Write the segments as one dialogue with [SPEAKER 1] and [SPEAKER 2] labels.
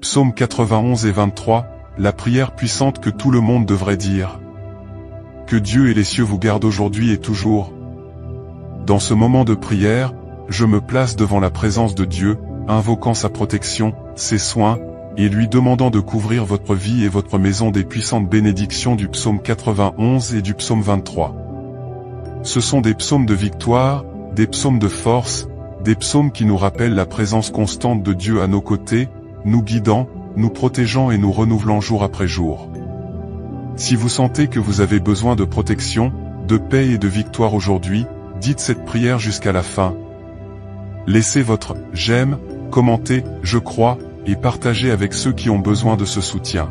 [SPEAKER 1] Psaume 91 et 23, la prière puissante que tout le monde devrait dire. Que Dieu et les cieux vous gardent aujourd'hui et toujours. Dans ce moment de prière, je me place devant la présence de Dieu, invoquant sa protection, ses soins, et lui demandant de couvrir votre vie et votre maison des puissantes bénédictions du psaume 91 et du psaume 23. Ce sont des psaumes de victoire, des psaumes de force, des psaumes qui nous rappellent la présence constante de Dieu à nos côtés, nous guidant, nous protégeant et nous renouvelant jour après jour. Si vous sentez que vous avez besoin de protection, de paix et de victoire aujourd'hui, dites cette prière jusqu'à la fin. Laissez votre « j'aime », commentez « je crois » et partagez avec ceux qui ont besoin de ce soutien.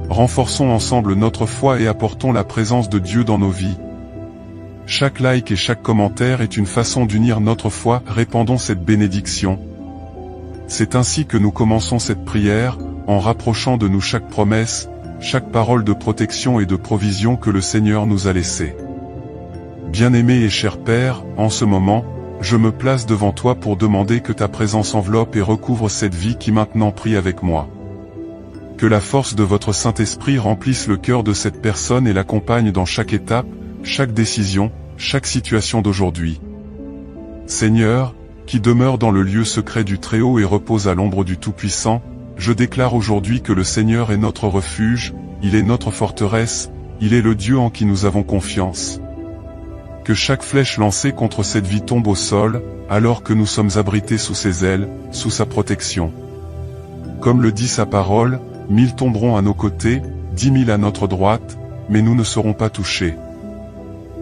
[SPEAKER 1] Renforçons ensemble notre foi et apportons la présence de Dieu dans nos vies. Chaque like et chaque commentaire est une façon d'unir notre foi, répandons cette bénédiction. C'est ainsi que nous commençons cette prière, en rapprochant de nous chaque promesse, chaque parole de protection et de provision que le Seigneur nous a laissée. Bien-aimé et cher Père, en ce moment, je me place devant toi pour demander que ta présence enveloppe et recouvre cette vie qui maintenant prie avec moi. Que la force de votre Saint-Esprit remplisse le cœur de cette personne et l'accompagne dans chaque étape, chaque décision, chaque situation d'aujourd'hui. Seigneur, qui demeure dans le lieu secret du Très-Haut et repose à l'ombre du Tout-Puissant, je déclare aujourd'hui que le Seigneur est notre refuge, il est notre forteresse, il est le Dieu en qui nous avons confiance. Que chaque flèche lancée contre cette vie tombe au sol, alors que nous sommes abrités sous ses ailes, sous sa protection. Comme le dit sa parole, 1000 tomberont à nos côtés, 10 000 à notre droite, mais nous ne serons pas touchés.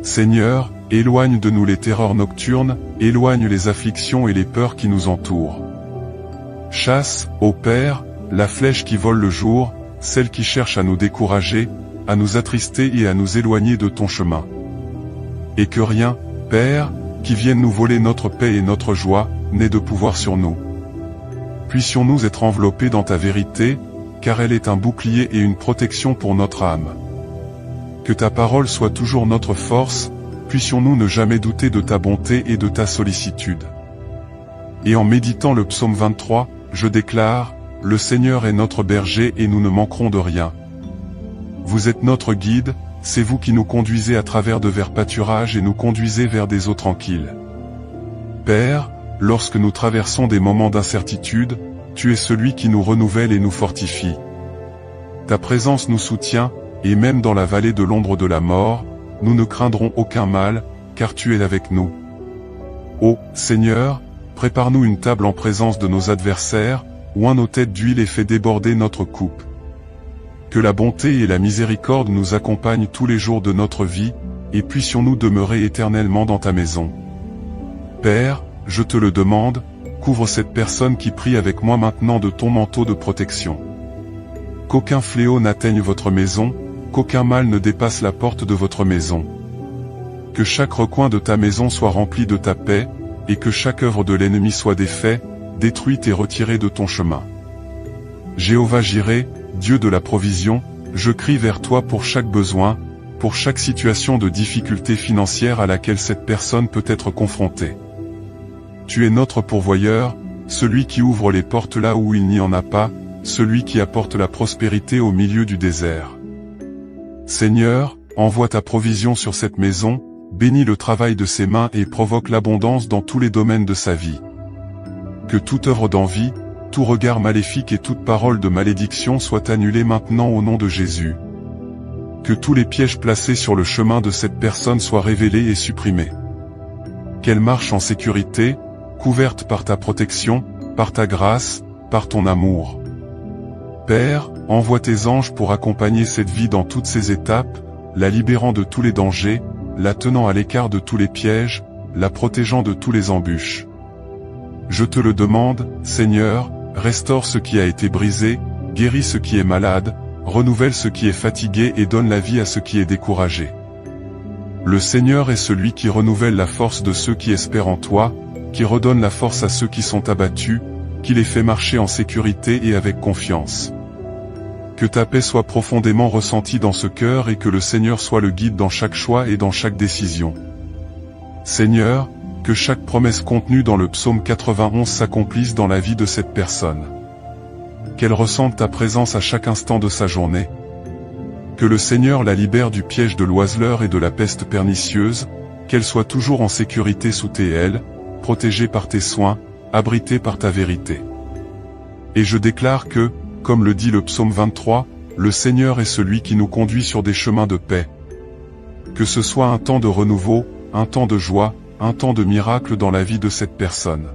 [SPEAKER 1] Seigneur, éloigne de nous les terreurs nocturnes, éloigne les afflictions et les peurs qui nous entourent. Chasse, ô Père, la flèche qui vole le jour, celle qui cherche à nous décourager, à nous attrister et à nous éloigner de ton chemin. Et que rien, Père, qui vienne nous voler notre paix et notre joie, n'ait de pouvoir sur nous. Puissions-nous être enveloppés dans ta vérité, car elle est un bouclier et une protection pour notre âme. Que ta parole soit toujours notre force, puissions-nous ne jamais douter de ta bonté et de ta sollicitude. Et en méditant le psaume 23, je déclare, le Seigneur est notre berger et nous ne manquerons de rien. Vous êtes notre guide, c'est vous qui nous conduisez à travers de verts pâturages et nous conduisez vers des eaux tranquilles. Père, lorsque nous traversons des moments d'incertitude, tu es celui qui nous renouvelle et nous fortifie. Ta présence nous soutient, et même dans la vallée de l'ombre de la mort, nous ne craindrons aucun mal, car tu es avec nous. Ô Seigneur, prépare-nous une table en présence de nos adversaires, oins nos têtes d'huile et fais déborder notre coupe. Que la bonté et la miséricorde nous accompagnent tous les jours de notre vie, et puissions-nous demeurer éternellement dans ta maison. Père, je te le demande, couvre cette personne qui prie avec moi maintenant de ton manteau de protection. Qu'aucun fléau n'atteigne votre maison, qu'aucun mal ne dépasse la porte de votre maison. Que chaque recoin de ta maison soit rempli de ta paix, et que chaque œuvre de l'ennemi soit défaite, détruite et retirée de ton chemin. Jéhovah Jireh, Dieu de la provision, je crie vers toi pour chaque besoin, pour chaque situation de difficulté financière à laquelle cette personne peut être confrontée. Tu es notre pourvoyeur, celui qui ouvre les portes là où il n'y en a pas, celui qui apporte la prospérité au milieu du désert. Seigneur, envoie ta provision sur cette maison, bénis le travail de ses mains et provoque l'abondance dans tous les domaines de sa vie. Que toute œuvre d'envie, tout regard maléfique et toute parole de malédiction soit annulée maintenant au nom de Jésus. Que tous les pièges placés sur le chemin de cette personne soient révélés et supprimés. Qu'elle marche en sécurité, couverte par ta protection, par ta grâce, par ton amour. Père, envoie tes anges pour accompagner cette vie dans toutes ses étapes, la libérant de tous les dangers, la tenant à l'écart de tous les pièges, la protégeant de tous les embûches. Je te le demande, Seigneur, restaure ce qui a été brisé, guéris ce qui est malade, renouvelle ce qui est fatigué et donne la vie à ce qui est découragé. Le Seigneur est celui qui renouvelle la force de ceux qui espèrent en toi, qui redonne la force à ceux qui sont abattus, qui les fait marcher en sécurité et avec confiance. Que ta paix soit profondément ressentie dans ce cœur et que le Seigneur soit le guide dans chaque choix et dans chaque décision. Seigneur, que chaque promesse contenue dans le psaume 91 s'accomplisse dans la vie de cette personne. qu'elle ressente ta présence à chaque instant de sa journée. Que le Seigneur la libère du piège de l'oiseleur et de la peste pernicieuse, qu'elle soit toujours en sécurité sous tes ailes, protégée par tes soins, abritée par ta vérité. Et je déclare que, comme le dit le psaume 23, le Seigneur est celui qui nous conduit sur des chemins de paix. Que ce soit un temps de renouveau, un temps de joie, un temps de miracle dans la vie de cette personne.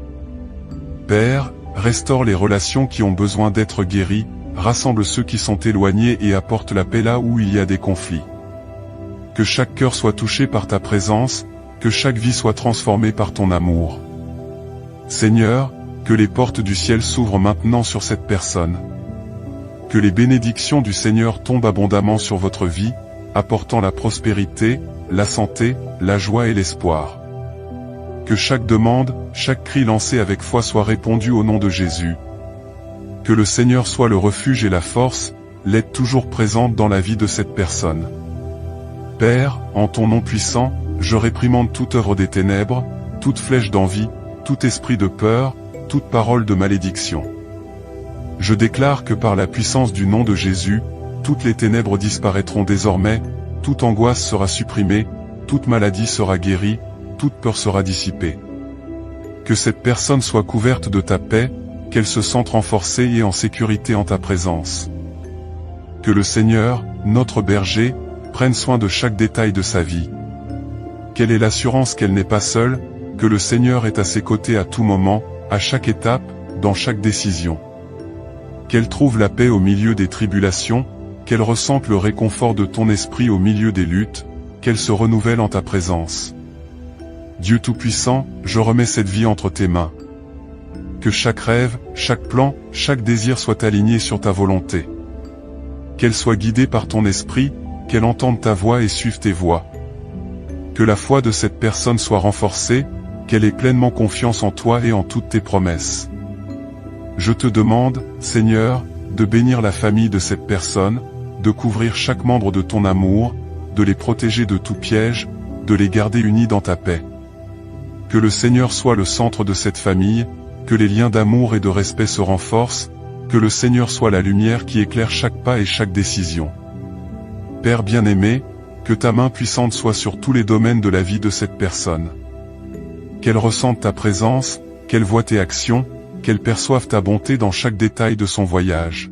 [SPEAKER 1] Père, restaure les relations qui ont besoin d'être guéries, rassemble ceux qui sont éloignés et apporte la paix là où il y a des conflits. Que chaque cœur soit touché par ta présence, que chaque vie soit transformée par ton amour. Seigneur, que les portes du ciel s'ouvrent maintenant sur cette personne. Que les bénédictions du Seigneur tombent abondamment sur votre vie, apportant la prospérité, la santé, la joie et l'espoir. Que chaque demande, chaque cri lancé avec foi soit répondu au nom de Jésus. Que le Seigneur soit le refuge et la force, l'aide toujours présente dans la vie de cette personne. Père, en ton nom puissant, je réprimande toute œuvre des ténèbres, toute flèche d'envie, tout esprit de peur, toute parole de malédiction. Je déclare que par la puissance du nom de Jésus, toutes les ténèbres disparaîtront désormais, toute angoisse sera supprimée, toute maladie sera guérie, toute peur sera dissipée. Que cette personne soit couverte de ta paix, qu'elle se sente renforcée et en sécurité en ta présence. Que le Seigneur, notre berger, prenne soin de chaque détail de sa vie. Quelle est l'assurance qu'elle n'est pas seule, que le Seigneur est à ses côtés à tout moment, à chaque étape, dans chaque décision. Qu'elle trouve la paix au milieu des tribulations, qu'elle ressente le réconfort de ton esprit au milieu des luttes, qu'elle se renouvelle en ta présence. Dieu Tout-Puissant, je remets cette vie entre tes mains. Que chaque rêve, chaque plan, chaque désir soit aligné sur ta volonté. Qu'elle soit guidée par ton esprit, qu'elle entende ta voix et suive tes voies. Que la foi de cette personne soit renforcée, qu'elle ait pleinement confiance en toi et en toutes tes promesses. Je te demande, Seigneur, de bénir la famille de cette personne, de couvrir chaque membre de ton amour, de les protéger de tout piège, de les garder unis dans ta paix. Que le Seigneur soit le centre de cette famille, que les liens d'amour et de respect se renforcent, que le Seigneur soit la lumière qui éclaire chaque pas et chaque décision. Père bien-aimé, que ta main puissante soit sur tous les domaines de la vie de cette personne. Qu'elle ressente ta présence, qu'elle voie tes actions, qu'elle perçoive ta bonté dans chaque détail de son voyage.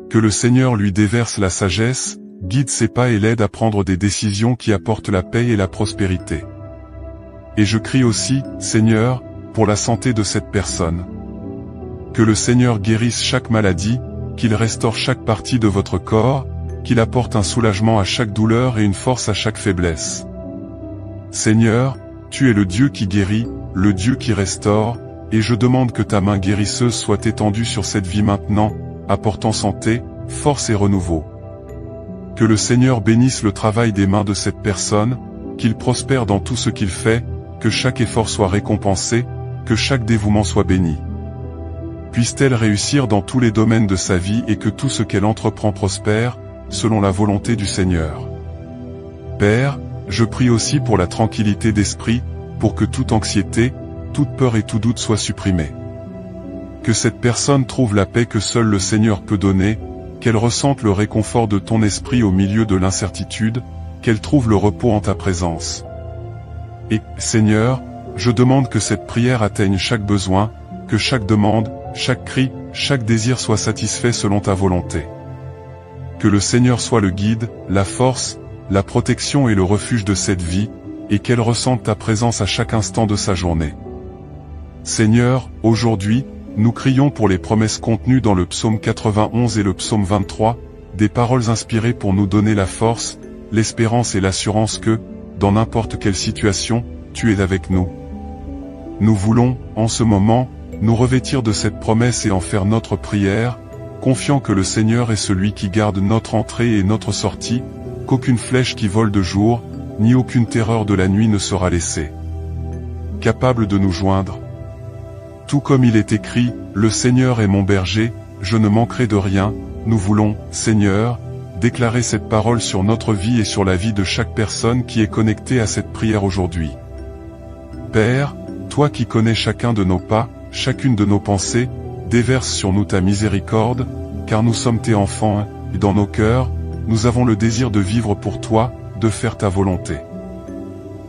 [SPEAKER 1] Que le Seigneur lui déverse la sagesse, guide ses pas et l'aide à prendre des décisions qui apportent la paix et la prospérité. Et je crie aussi, Seigneur, pour la santé de cette personne. Que le Seigneur guérisse chaque maladie, qu'il restaure chaque partie de votre corps, qu'il apporte un soulagement à chaque douleur et une force à chaque faiblesse. Seigneur, tu es le Dieu qui guérit, le Dieu qui restaure, et je demande que ta main guérisseuse soit étendue sur cette vie maintenant, apportant santé, force et renouveau. Que le Seigneur bénisse le travail des mains de cette personne, qu'il prospère dans tout ce qu'il fait, que chaque effort soit récompensé, que chaque dévouement soit béni. Puisse-t-elle réussir dans tous les domaines de sa vie et que tout ce qu'elle entreprend prospère, selon la volonté du Seigneur. Père, je prie aussi pour la tranquillité d'esprit, pour que toute anxiété, toute peur et tout doute soient supprimés. Que cette personne trouve la paix que seul le Seigneur peut donner, qu'elle ressente le réconfort de ton esprit au milieu de l'incertitude, qu'elle trouve le repos en ta présence. Et, Seigneur, je demande que cette prière atteigne chaque besoin, que chaque demande, chaque cri, chaque désir soit satisfait selon ta volonté. Que le Seigneur soit le guide, la force, la protection et le refuge de cette vie, et qu'elle ressente ta présence à chaque instant de sa journée. Seigneur, aujourd'hui, nous crions pour les promesses contenues dans le psaume 91 et le psaume 23, des paroles inspirées pour nous donner la force, l'espérance et l'assurance que, dans n'importe quelle situation, tu es avec nous. Nous voulons, en ce moment, nous revêtir de cette promesse et en faire notre prière, confiant que le Seigneur est celui qui garde notre entrée et notre sortie, qu'aucune flèche qui vole de jour, ni aucune terreur de la nuit ne sera laissée. Capable de nous joindre. Tout comme il est écrit, le Seigneur est mon berger, je ne manquerai de rien, nous voulons, Seigneur, déclarer cette parole sur notre vie et sur la vie de chaque personne qui est connectée à cette prière aujourd'hui. Père, toi qui connais chacun de nos pas, chacune de nos pensées, déverse sur nous ta miséricorde, car nous sommes tes enfants, et dans nos cœurs, nous avons le désir de vivre pour toi, de faire ta volonté.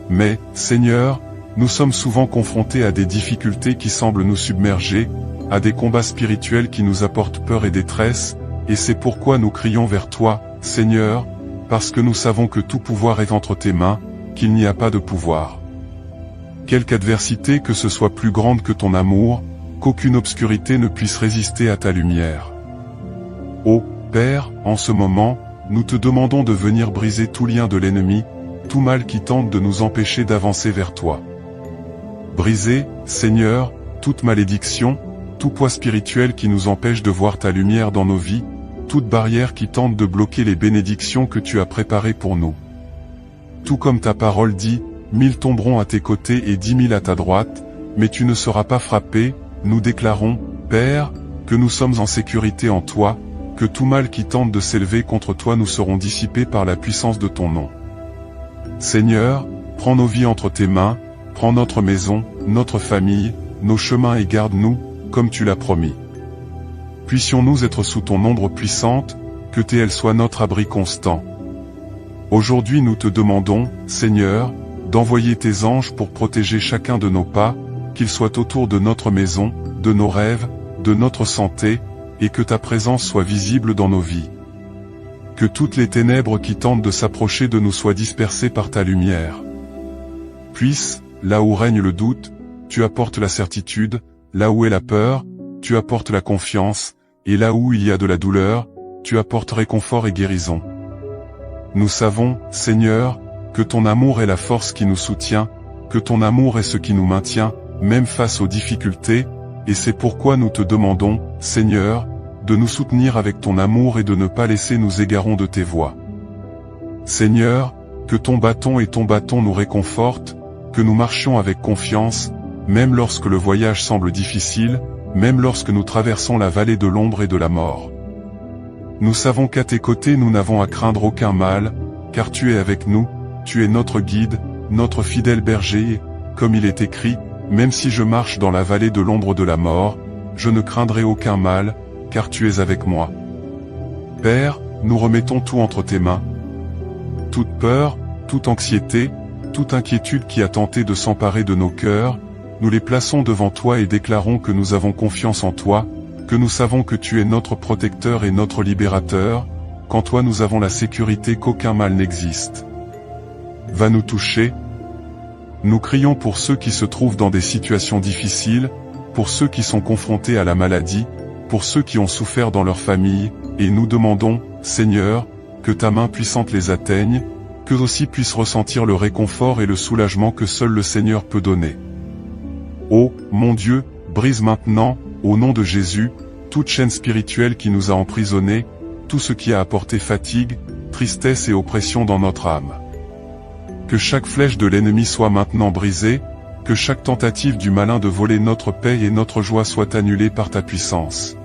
[SPEAKER 1] Mais, Seigneur, nous sommes souvent confrontés à des difficultés qui semblent nous submerger, à des combats spirituels qui nous apportent peur et détresse, et c'est pourquoi nous crions vers toi, Seigneur, parce que nous savons que tout pouvoir est entre tes mains, qu'il n'y a pas de pouvoir. Quelque adversité que ce soit plus grande que ton amour, qu'aucune obscurité ne puisse résister à ta lumière. Ô Père, en ce moment, nous te demandons de venir briser tout lien de l'ennemi, tout mal qui tente de nous empêcher d'avancer vers toi. Briser, Seigneur, toute malédiction, tout poids spirituel qui nous empêche de voir ta lumière dans nos vies, toute barrière qui tente de bloquer les bénédictions que tu as préparées pour nous. Tout comme ta parole dit, 1000 tomberont à tes côtés et 10 000 à ta droite, mais tu ne seras pas frappé, nous déclarons, Père, que nous sommes en sécurité en toi, que tout mal qui tente de s'élever contre toi nous serons dissipés par la puissance de ton nom. Seigneur, prends nos vies entre tes mains, prends notre maison, notre famille, nos chemins et garde-nous, comme tu l'as promis. Puissions-nous être sous ton ombre puissante, que tes ailes soient notre abri constant. Aujourd'hui nous te demandons, Seigneur, d'envoyer tes anges pour protéger chacun de nos pas, qu'ils soient autour de notre maison, de nos rêves, de notre santé, et que ta présence soit visible dans nos vies. Que toutes les ténèbres qui tentent de s'approcher de nous soient dispersées par ta lumière. Puisse, là où règne le doute, tu apportes la certitude, là où est la peur, tu apportes la confiance, et là où il y a de la douleur, tu apportes réconfort et guérison. Nous savons, Seigneur, que ton amour est la force qui nous soutient, que ton amour est ce qui nous maintient, même face aux difficultés, et c'est pourquoi nous te demandons, Seigneur, de nous soutenir avec ton amour et de ne pas laisser nous égarer de tes voies. Seigneur, que ton bâton nous réconfortent, que nous marchions avec confiance, même lorsque le voyage semble difficile, même lorsque nous traversons la vallée de l'ombre et de la mort. Nous savons qu'à tes côtés nous n'avons à craindre aucun mal, car tu es avec nous, tu es notre guide, notre fidèle berger, et, comme il est écrit, même si je marche dans la vallée de l'ombre de la mort, je ne craindrai aucun mal, car tu es avec moi. Père, nous remettons tout entre tes mains. Toute peur, toute anxiété, toute inquiétude qui a tenté de s'emparer de nos cœurs, nous les plaçons devant toi et déclarons que nous avons confiance en toi, que nous savons que tu es notre protecteur et notre libérateur, qu'en toi nous avons la sécurité qu'aucun mal n'existe. Va nous toucher. Nous crions pour ceux qui se trouvent dans des situations difficiles, pour ceux qui sont confrontés à la maladie, pour ceux qui ont souffert dans leur famille, et nous demandons, Seigneur, que ta main puissante les atteigne, qu'eux aussi puissent ressentir le réconfort et le soulagement que seul le Seigneur peut donner. Ô, mon Dieu, brise maintenant, au nom de Jésus, toute chaîne spirituelle qui nous a emprisonnés, tout ce qui a apporté fatigue, tristesse et oppression dans notre âme. Que chaque flèche de l'ennemi soit maintenant brisée, que chaque tentative du malin de voler notre paix et notre joie soit annulée par ta puissance.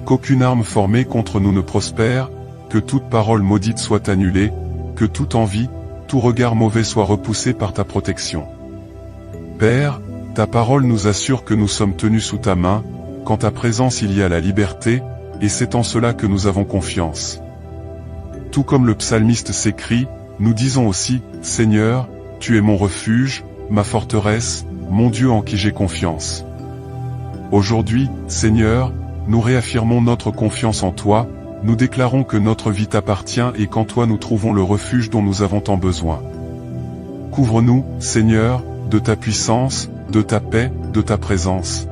[SPEAKER 1] Qu'aucune arme formée contre nous ne prospère, que toute parole maudite soit annulée, que toute envie, tout regard mauvais soit repoussé par ta protection. Père, ta parole nous assure que nous sommes tenus sous ta main, qu'en ta présence il y a la liberté, et c'est en cela que nous avons confiance. Tout comme le psalmiste s'écrie, nous disons aussi, Seigneur, tu es mon refuge, ma forteresse, mon Dieu en qui j'ai confiance. Aujourd'hui, Seigneur, nous réaffirmons notre confiance en toi, nous déclarons que notre vie t'appartient et qu'en toi nous trouvons le refuge dont nous avons tant besoin. Couvre-nous, Seigneur, de ta puissance, de ta paix, de ta présence.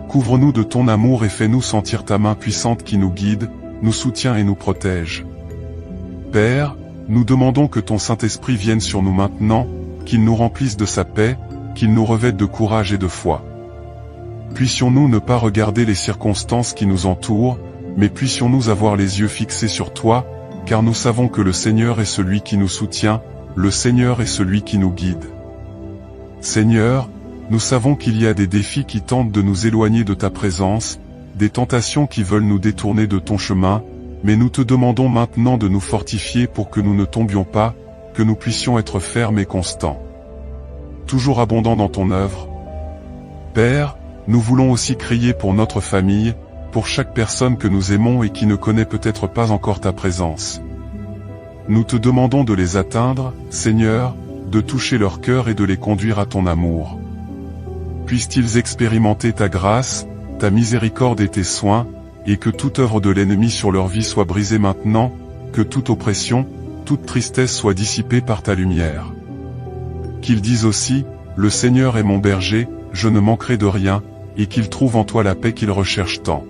[SPEAKER 1] Couvre-nous de ton amour et fais-nous sentir ta main puissante qui nous guide, nous soutient et nous protège. Père, nous demandons que ton Saint-Esprit vienne sur nous maintenant, qu'il nous remplisse de sa paix, qu'il nous revête de courage et de foi. Puissions-nous ne pas regarder les circonstances qui nous entourent, mais puissions-nous avoir les yeux fixés sur toi, car nous savons que le Seigneur est celui qui nous soutient, le Seigneur est celui qui nous guide. Seigneur, nous savons qu'il y a des défis qui tentent de nous éloigner de ta présence, des tentations qui veulent nous détourner de ton chemin, mais nous te demandons maintenant de nous fortifier pour que nous ne tombions pas, que nous puissions être fermes et constants. Toujours abondants dans ton œuvre. Père, nous voulons aussi crier pour notre famille, pour chaque personne que nous aimons et qui ne connaît peut-être pas encore ta présence. Nous te demandons de les atteindre, Seigneur, de toucher leur cœur et de les conduire à ton amour. Puissent-ils expérimenter ta grâce, ta miséricorde et tes soins, et que toute œuvre de l'ennemi sur leur vie soit brisée maintenant, que toute oppression, toute tristesse soit dissipée par ta lumière. Qu'ils disent aussi, le Seigneur est mon berger, je ne manquerai de rien, et qu'ils trouvent en toi la paix qu'ils recherchent tant.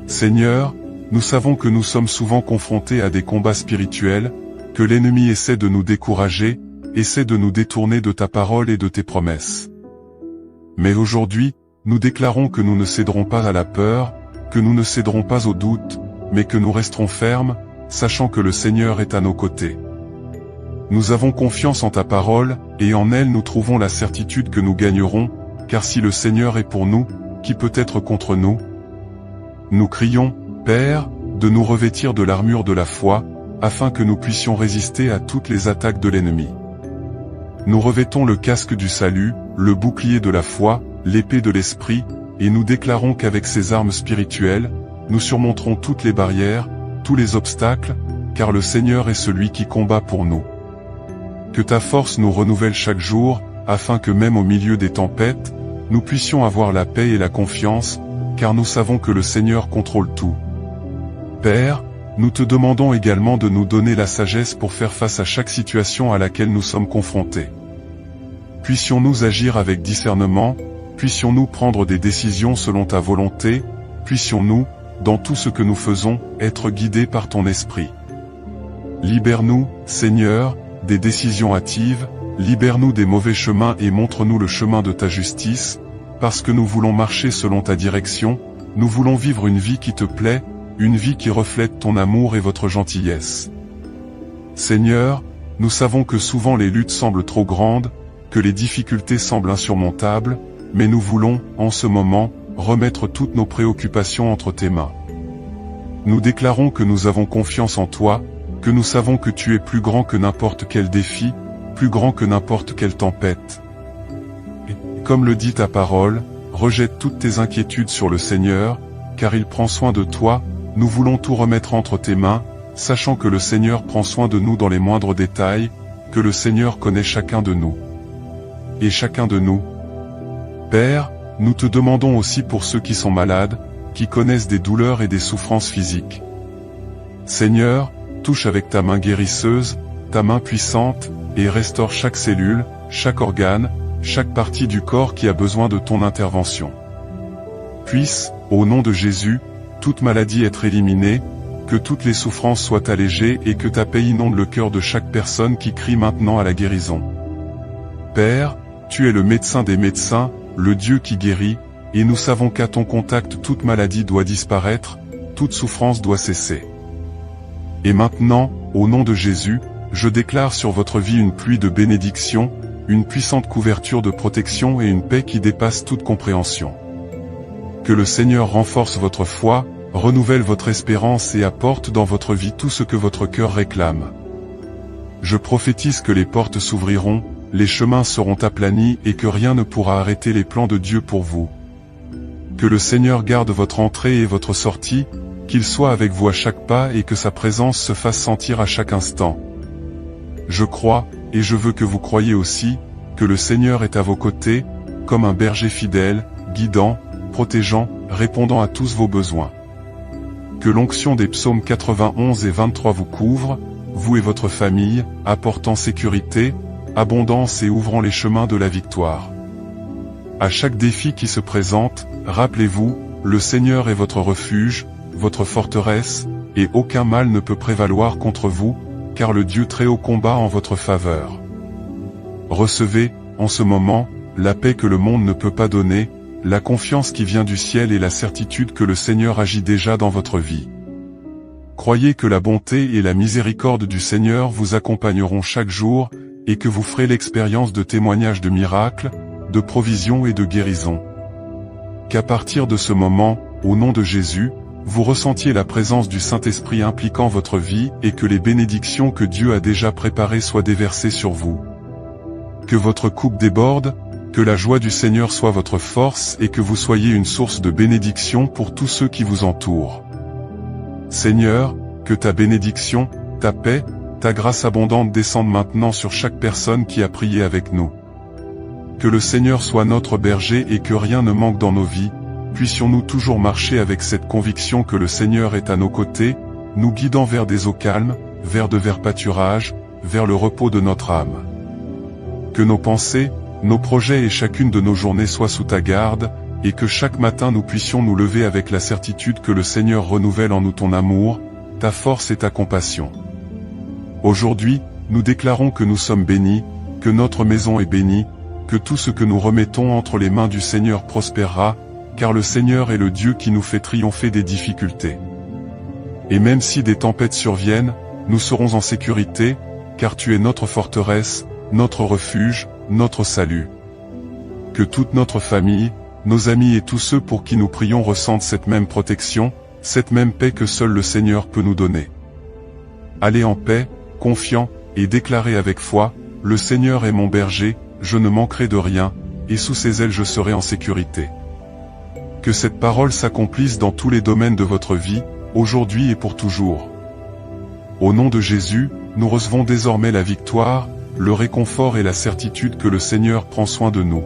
[SPEAKER 1] Seigneur, nous savons que nous sommes souvent confrontés à des combats spirituels, que l'ennemi essaie de nous décourager, essaie de nous détourner de ta parole et de tes promesses. Mais aujourd'hui, nous déclarons que nous ne céderons pas à la peur, que nous ne céderons pas au doute, mais que nous resterons fermes, sachant que le Seigneur est à nos côtés. Nous avons confiance en ta parole, et en elle nous trouvons la certitude que nous gagnerons, car si le Seigneur est pour nous, qui peut être contre nous? Nous crions, Père, de nous revêtir de l'armure de la foi, afin que nous puissions résister à toutes les attaques de l'ennemi. Nous revêtons le casque du salut, le bouclier de la foi, l'épée de l'esprit, et nous déclarons qu'avec ces armes spirituelles, nous surmonterons toutes les barrières, tous les obstacles, car le Seigneur est celui qui combat pour nous. Que ta force nous renouvelle chaque jour, afin que même au milieu des tempêtes, nous puissions avoir la paix et la confiance, car nous savons que le Seigneur contrôle tout. Père, nous te demandons également de nous donner la sagesse pour faire face à chaque situation à laquelle nous sommes confrontés. Puissions-nous agir avec discernement, puissions-nous prendre des décisions selon ta volonté, puissions-nous, dans tout ce que nous faisons, être guidés par ton esprit. Libère-nous, Seigneur, des décisions hâtives, libère-nous des mauvais chemins et montre-nous le chemin de ta justice, parce que nous voulons marcher selon ta direction, nous voulons vivre une vie qui te plaît, une vie qui reflète ton amour et votre gentillesse. Seigneur, nous savons que souvent les luttes semblent trop grandes, que les difficultés semblent insurmontables, mais nous voulons, en ce moment, remettre toutes nos préoccupations entre tes mains. Nous déclarons que nous avons confiance en toi, que nous savons que tu es plus grand que n'importe quel défi, plus grand que n'importe quelle tempête. Et, comme le dit ta parole, rejette toutes tes inquiétudes sur le Seigneur, car il prend soin de toi. Nous voulons tout remettre entre tes mains, sachant que le Seigneur prend soin de nous dans les moindres détails, que le Seigneur connaît chacun de nous. Et chacun de nous. Père, nous te demandons aussi pour ceux qui sont malades, qui connaissent des douleurs et des souffrances physiques. Seigneur, touche avec ta main guérisseuse, ta main puissante, et restaure chaque cellule, chaque organe, chaque partie du corps qui a besoin de ton intervention. Puisse, au nom de Jésus, toute maladie être éliminée, que toutes les souffrances soient allégées et que ta paix inonde le cœur de chaque personne qui crie maintenant à la guérison. Père, tu es le médecin des médecins, le Dieu qui guérit, et nous savons qu'à ton contact toute maladie doit disparaître, toute souffrance doit cesser. Et maintenant, au nom de Jésus, je déclare sur votre vie une pluie de bénédictions, une puissante couverture de protection et une paix qui dépasse toute compréhension. Que le Seigneur renforce votre foi, renouvelle votre espérance et apporte dans votre vie tout ce que votre cœur réclame. Je prophétise que les portes s'ouvriront, les chemins seront aplanis et que rien ne pourra arrêter les plans de Dieu pour vous. Que le Seigneur garde votre entrée et votre sortie, qu'il soit avec vous à chaque pas et que sa présence se fasse sentir à chaque instant. Je crois, et je veux que vous croyiez aussi, que le Seigneur est à vos côtés, comme un berger fidèle, guidant, protégeant, répondant à tous vos besoins. Que l'onction des psaumes 91 et 23 vous couvre, vous et votre famille, apportant sécurité, abondance et ouvrant les chemins de la victoire. À chaque défi qui se présente, rappelez-vous, le Seigneur est votre refuge, votre forteresse, et aucun mal ne peut prévaloir contre vous, car le Dieu Très-Haut combat en votre faveur. Recevez, en ce moment, la paix que le monde ne peut pas donner, la confiance qui vient du ciel et la certitude que le Seigneur agit déjà dans votre vie. Croyez que la bonté et la miséricorde du Seigneur vous accompagneront chaque jour, et que vous ferez l'expérience de témoignages de miracles, de provisions et de guérisons. Qu'à partir de ce moment, au nom de Jésus, vous ressentiez la présence du Saint-Esprit impliquant votre vie et que les bénédictions que Dieu a déjà préparées soient déversées sur vous. Que votre coupe déborde, Que la joie du Seigneur soit votre force et que vous soyez une source de bénédiction pour tous ceux qui vous entourent. Seigneur, que ta bénédiction, ta paix, ta grâce abondante descendent maintenant sur chaque personne qui a prié avec nous. Que le Seigneur soit notre berger et que rien ne manque dans nos vies, puissions-nous toujours marcher avec cette conviction que le Seigneur est à nos côtés, nous guidant vers des eaux calmes, vers de verts pâturages, vers le repos de notre âme. Que nos pensées, nos projets et chacune de nos journées soient sous ta garde, et que chaque matin nous puissions nous lever avec la certitude que le Seigneur renouvelle en nous ton amour, ta force et ta compassion. Aujourd'hui, nous déclarons que nous sommes bénis, que notre maison est bénie, que tout ce que nous remettons entre les mains du Seigneur prospérera, car le Seigneur est le Dieu qui nous fait triompher des difficultés. Et même si des tempêtes surviennent, nous serons en sécurité, car tu es notre forteresse, notre refuge, notre salut. Que toute notre famille, nos amis et tous ceux pour qui nous prions ressentent cette même protection, cette même paix que seul le Seigneur peut nous donner. Allez en paix, confiants, et déclarez avec foi, le Seigneur est mon berger, je ne manquerai de rien, et sous ses ailes je serai en sécurité. Que cette parole s'accomplisse dans tous les domaines de votre vie, aujourd'hui et pour toujours. Au nom de Jésus, nous recevons désormais la victoire, le réconfort et la certitude que le Seigneur prend soin de nous.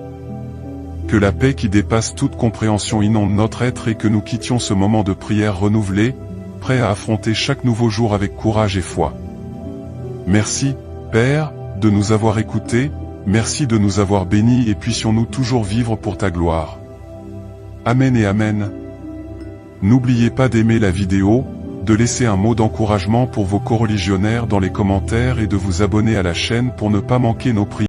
[SPEAKER 1] Que la paix qui dépasse toute compréhension inonde notre être et que nous quittions ce moment de prière renouvelé, prêts à affronter chaque nouveau jour avec courage et foi. Merci, Père, de nous avoir écoutés, merci de nous avoir bénis et puissions-nous toujours vivre pour ta gloire. Amen et Amen. N'oubliez pas d'aimer la vidéo, de laisser un mot d'encouragement pour vos coreligionnaires dans les commentaires et de vous abonner à la chaîne pour ne pas manquer nos prières.